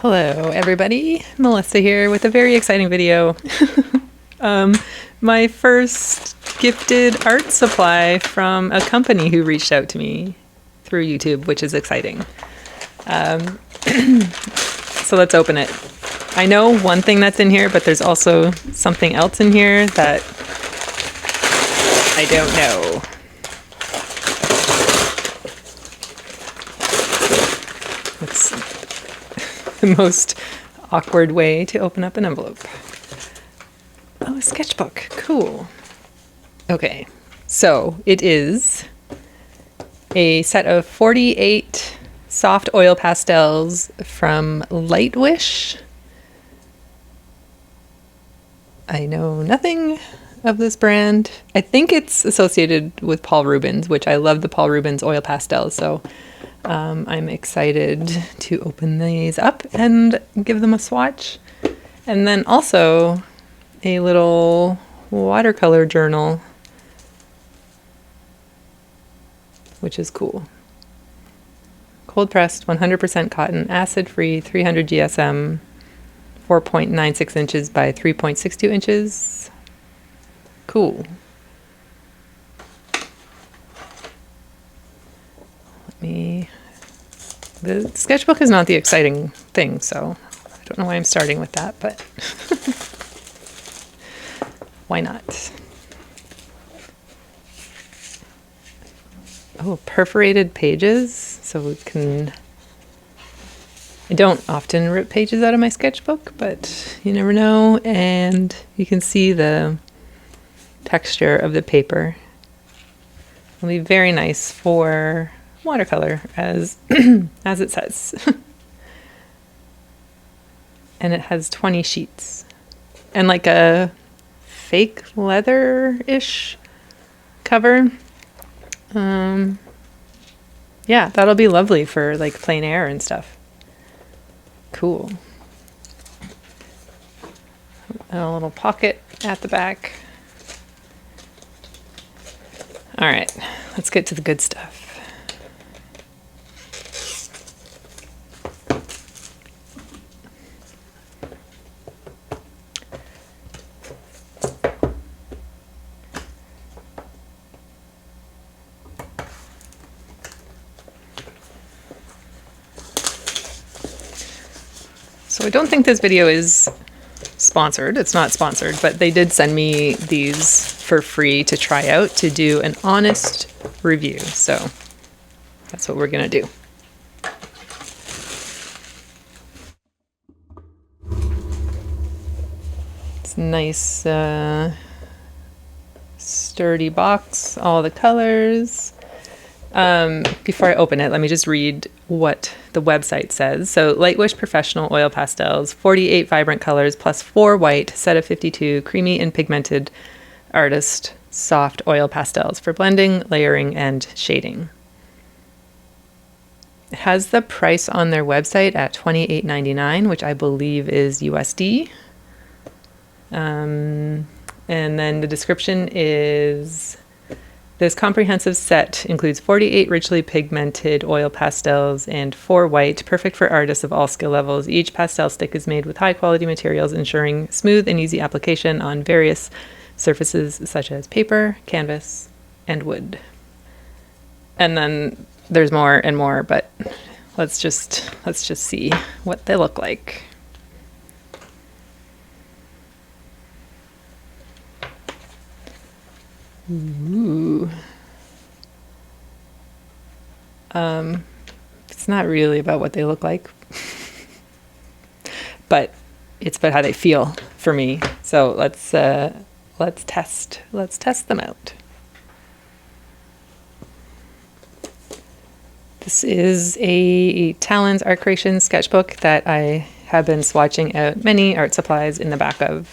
Hello everybody, Melissa here with a very exciting video. My first gifted art supply from a company who reached out to me through YouTube, which is exciting. So let's open it. I know one thing that's in here, but there's also something else in here that I don't know. It's the most awkward way to open up an envelope. Oh, a sketchbook. Cool. Okay, so it is a set of 48 soft oil pastels from Lightwish. I know nothing of this brand. I think it's associated with Paul Rubens, which I love the Paul Rubens oil pastels, so I'm excited to open these up and give them a swatch. And then also a little watercolor journal, which is cool. Cold pressed, 100% cotton, acid free, 300 GSM, 4.96 inches by 3.62 inches. Cool. The sketchbook is not the exciting thing, so I don't know why I'm starting with that, but why not? Oh, perforated pages, so we can... I don't often rip pages out of my sketchbook, but you never know, and you can see the texture of the paper. It'll be very nice for watercolor, as as it says. And it has 20 sheets and like a fake leather-ish cover. Yeah, that'll be lovely for like plein air and stuff. Cool. And a little pocket at the back. All right, let's get to the good stuff. So I don't think this video is sponsored. It's not sponsored, but they did send me these for free to try out to do an honest review. So that's what we're gonna do. It's a nice sturdy box, all the colors. Before I open it, let me just read what the website says. So Lightwish Professional Oil Pastels, 48 vibrant colors plus 4 white, set of 52 creamy and pigmented artist soft oil pastels for blending, layering, and shading. It has the price on their website at $28.99, which I believe is USD. And then the description is... This comprehensive set includes 48 richly pigmented oil pastels and 4 white, perfect for artists of all skill levels. Each pastel stick is made with high-quality materials, ensuring smooth and easy application on various surfaces such as paper, canvas, and wood. And then there's more and more, but let's just see what they look like. Ooh. It's not really about what they look like, but it's about how they feel for me. So let's test them out. This is a Talon's Art Creation sketchbook that I have been swatching out many art supplies in the back of.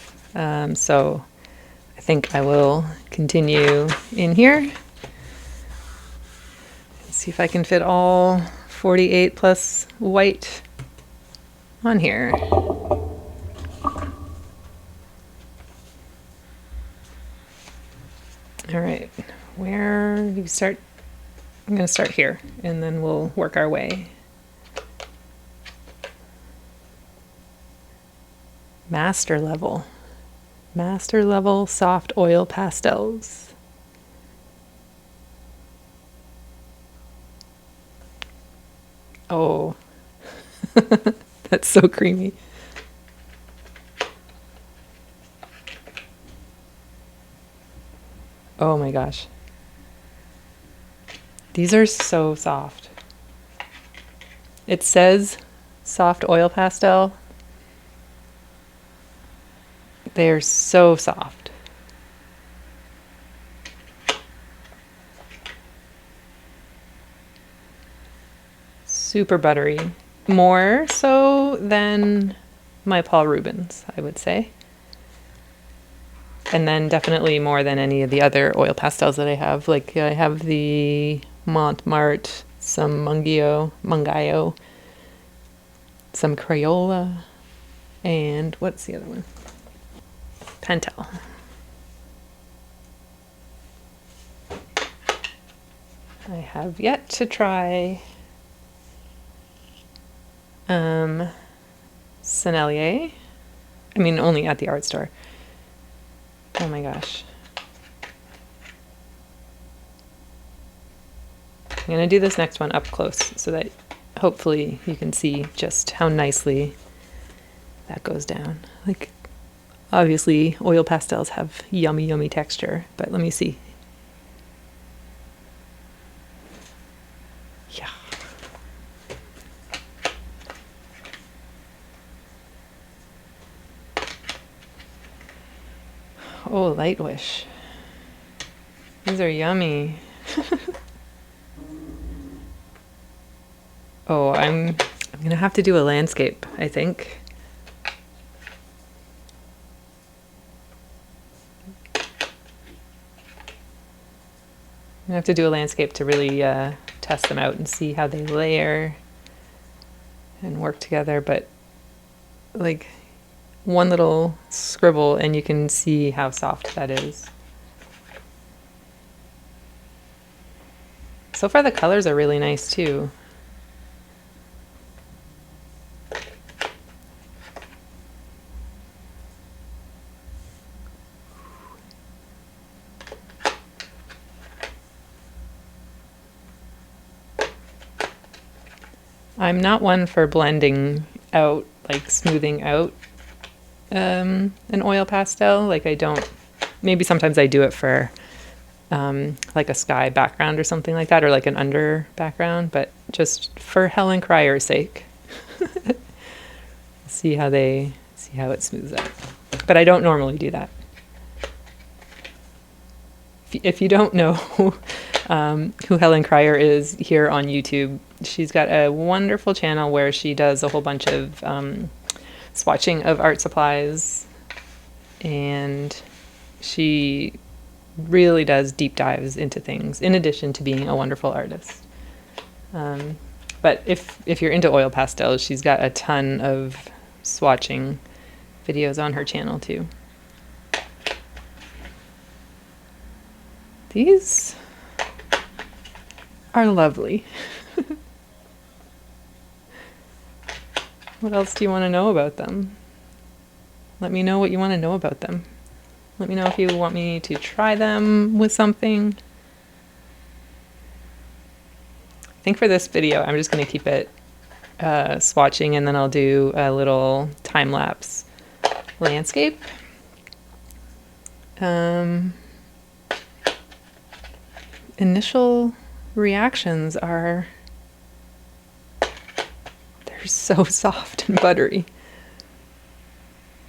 So I think I will continue in here. See if I can fit all 48 plus white on here. All right, where do you start? I'm going to start here, and then we'll work our way. Master level. Master level soft oil pastels. Oh, that's so creamy. Oh my gosh. These are so soft. It says soft oil pastel. They're so soft. Super buttery. More so than my Paul Rubens, I would say. And then definitely more than any of the other oil pastels that I have. Like I have the Montmartre, some Mungayo, some Crayola, and what's the other one? Pentel. I have yet to try Sennelier. I mean, only at the art store. Oh my gosh. I'm going to do this next one up close so that hopefully you can see just how nicely that goes down. Like, obviously, oil pastels have yummy, yummy texture, but let me see. Yeah. Oh, Lightwish. These are yummy. Oh, I'm gonna have to do a landscape, I think. I'm gonna have to do a landscape to really test them out and see how they layer and work together, but like one little scribble and you can see how soft that is. So far the colors are really nice too. I'm not one for blending out, like smoothing out an oil pastel. Like I don't, maybe sometimes I do it for like a sky background or something like that, or like an under background, but just for Helen Cryer's sake. See how it smooths out. But I don't normally do that. If you don't know who Helen Cryer is here on YouTube, she's got a wonderful channel where she does a whole bunch of swatching of art supplies, and she really does deep dives into things in addition to being a wonderful artist. But if you're into oil pastels, she's got a ton of swatching videos on her channel too. These are lovely. What else do you want to know about them? Let me know what you want to know about them. Let me know if you want me to try them with something. I think for this video, I'm just going to keep it swatching, and then I'll do a little time-lapse landscape. Initial reactions are, they're so soft and buttery.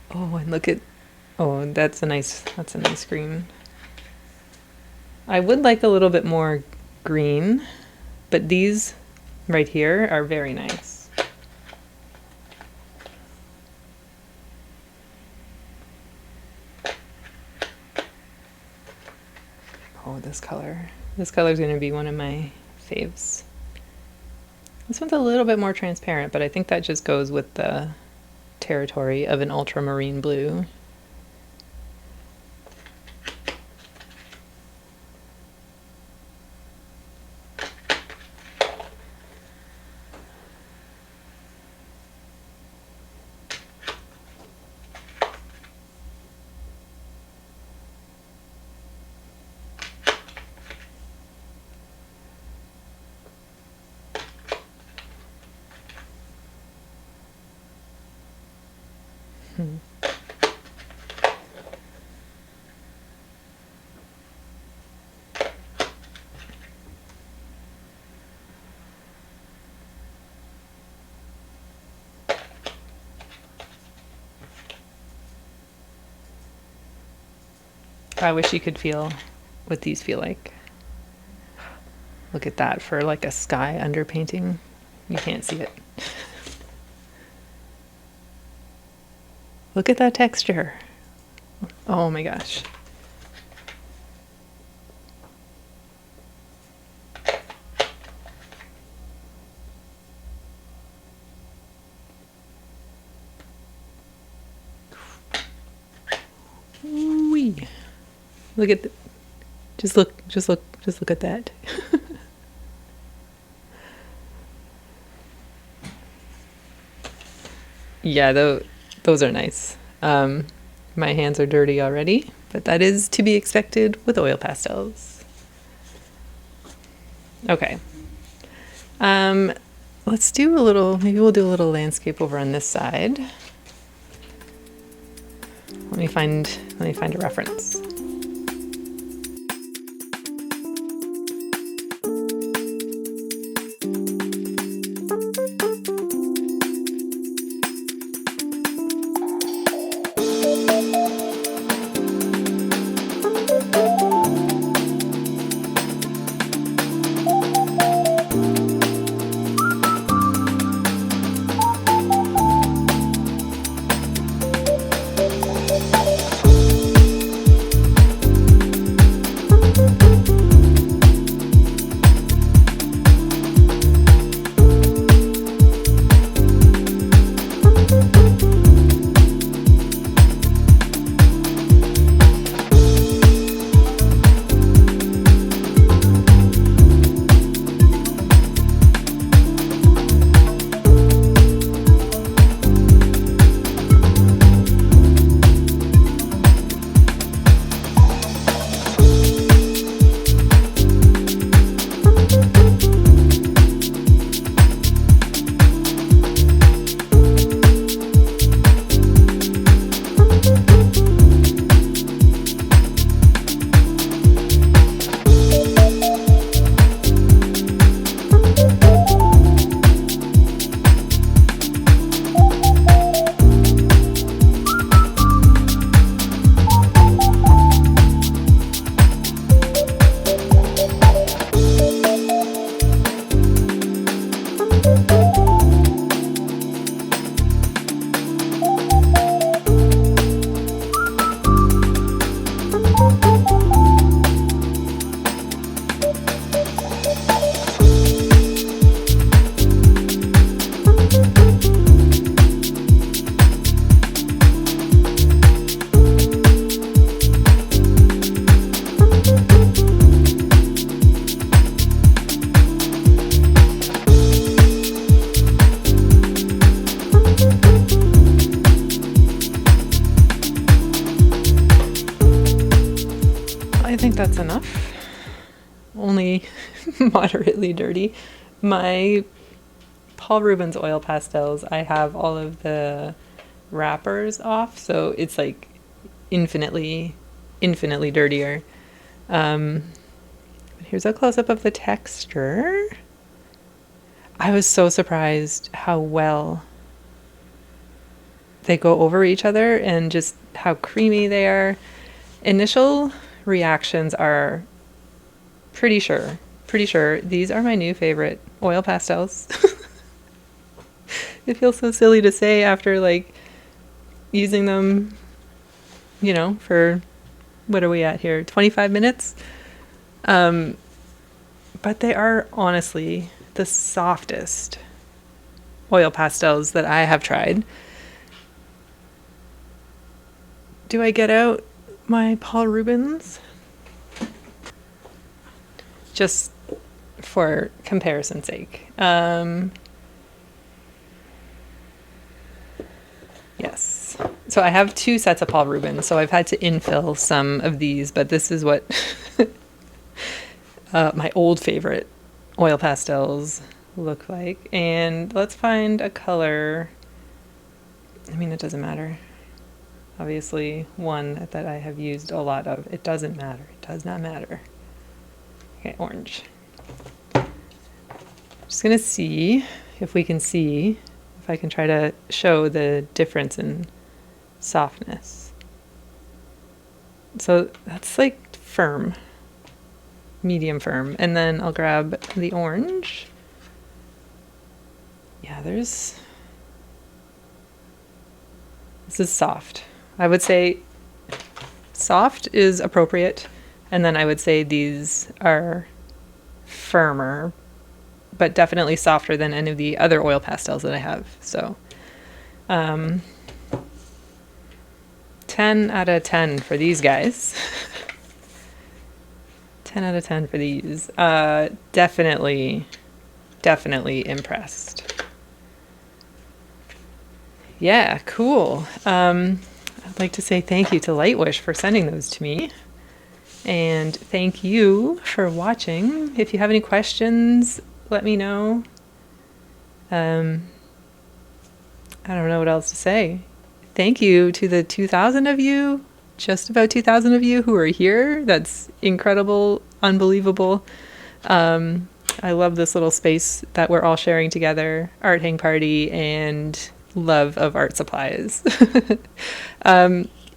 Oh, and look at, oh, that's a nice green. I would like a little bit more green, but these right here are very nice. Oh, this color. This color is going to be one of my faves. This one's a little bit more transparent, but I think that just goes with the territory of an ultramarine blue. I wish you could feel what these feel like. Look at that for like a sky underpainting. You can't see it. Look at that texture. Oh my gosh. Wee. Look at just look at that. Yeah, those are nice. My hands are dirty already, but that is to be expected with oil pastels. Okay. Let's do a little, maybe we'll do a little landscape over on this side. Let me find a reference. I think that's enough. Only moderately dirty. My Paul Rubens oil pastels, I have all of the wrappers off, so it's like infinitely dirtier. Here's a close-up of the texture. I was so surprised how well they go over each other and just how creamy they are. Initial reactions are pretty sure these are my new favorite oil pastels. It feels so silly to say after like using them, you know, for what are we at here? 25 minutes? But they are honestly the softest oil pastels that I have tried. Do I get out my Paul Rubens? Just for comparison's sake. Yes. So I have 2 sets of Paul Rubens, so I've had to infill some of these, but this is what my old favorite oil pastels look like. And let's find a color. I mean, it doesn't matter. obviously one that I have used a lot of. It doesn't matter. It does not matter. Okay, orange. Just gonna see if we can see, if I can try to show the difference in softness. So that's like firm, medium firm. And then I'll grab the orange. Yeah, this is soft. I would say soft is appropriate. And then I would say these are firmer, but definitely softer than any of the other oil pastels that I have. So 10 out of 10 for these guys. 10 out of 10 for these. Definitely impressed. Yeah, cool. I'd like to say thank you to Lightwish for sending those to me. And thank you for watching. If you have any questions, let me know. I don't know what else to say. Thank you to the 2,000 of you, just about 2,000 of you who are here. That's incredible, unbelievable. I love this little space that we're all sharing together. Art hang party and love of art supplies.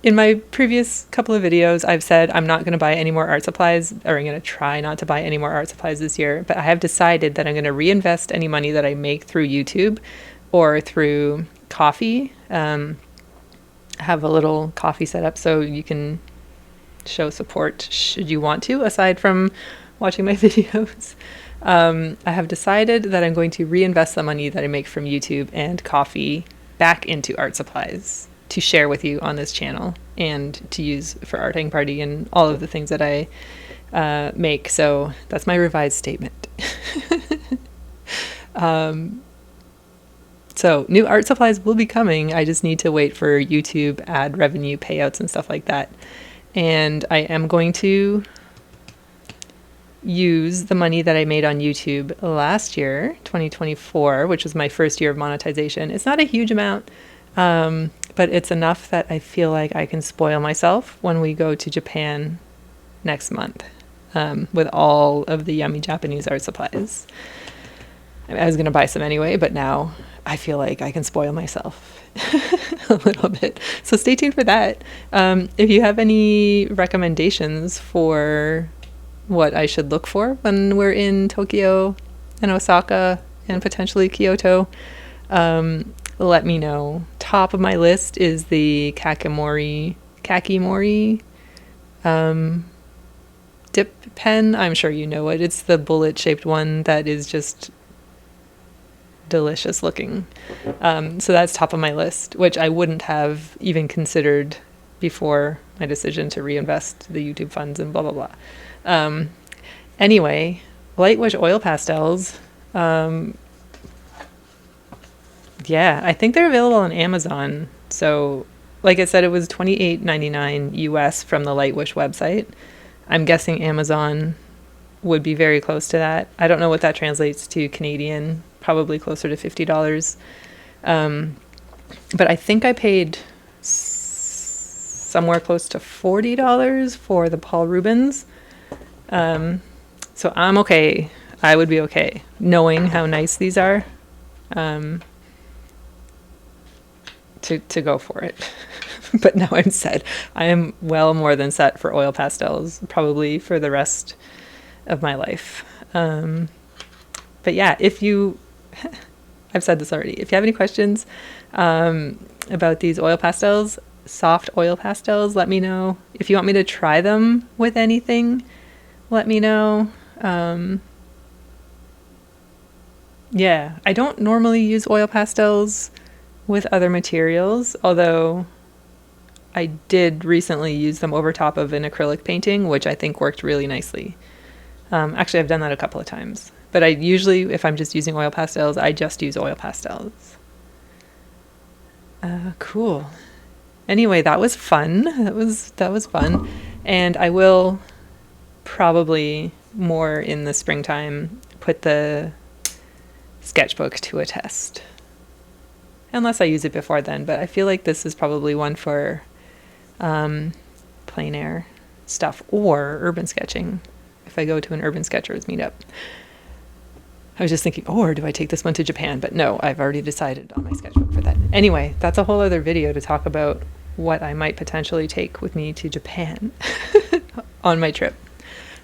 In my previous couple of videos, I've said I'm not going to buy any more art supplies, or I'm going to try not to buy any more art supplies this year, but I have decided that I'm going to reinvest any money that I make through YouTube or through coffee. I have a little coffee set up so you can show support should you want to, aside from watching my videos. I have decided that I'm going to reinvest the money that I make from YouTube and coffee back into art supplies to share with you on this channel and to use for art hang party and all of the things that I make. So that's my revised statement. So new art supplies will be coming. I just need to wait for YouTube ad revenue payouts and stuff like that. And I am going to use the money that I made on YouTube last year, 2024, which was my first year of monetization. It's not a huge amount, but it's enough that I feel like I can spoil myself when we go to Japan next month with all of the yummy Japanese art supplies. I was going to buy some anyway, but now I feel like I can spoil myself a little bit. So stay tuned for that. If you have any recommendations for what I should look for when we're in Tokyo and Osaka and potentially Kyoto, let me know. Top of my list is the kakimori dip pen. I'm sure you know it. It's the bullet shaped one that is just delicious looking. So that's top of my list, which I wouldn't have even considered before my decision to reinvest the YouTube funds and blah, blah, blah. Anyway, Lightwish oil pastels. Yeah, I think they're available on Amazon. So like I said, it was $28.99 US from the Lightwish website. I'm guessing Amazon would be very close to that. I don't know what that translates to Canadian, probably closer to $50. But I think I paid somewhere close to $40 for the Paul Rubens. So I'm okay. I would be okay knowing how nice these are, to go for it. But now I'm set. I am well more than set for oil pastels, probably for the rest of my life. But yeah, if you, I've said this already, if you have any questions about these oil pastels, soft oil pastels, let me know. If you want me to try them with anything, let me know. Yeah, I don't normally use oil pastels with other materials, although I did recently use them over top of an acrylic painting, which I think worked really nicely. Actually, I've done that a couple of times. But I usually, if I'm just using oil pastels, I just use oil pastels. Cool. Anyway, that was fun. That was fun. And I will probably more in the springtime put the sketchbook to a test. Unless I use it before then, but I feel like this is probably one for plein air stuff, or urban sketching if I go to an urban sketchers meetup. I was just thinking, or do I take this one to Japan? But no, I've already decided on my sketchbook for that. Anyway, that's a whole other video to talk about what I might potentially take with me to Japan on my trip.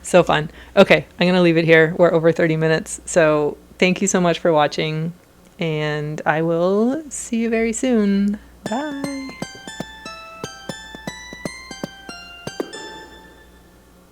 So fun. Okay, I'm going to leave it here. We're over 30 minutes. So thank you so much for watching, and I will see you very soon. Bye.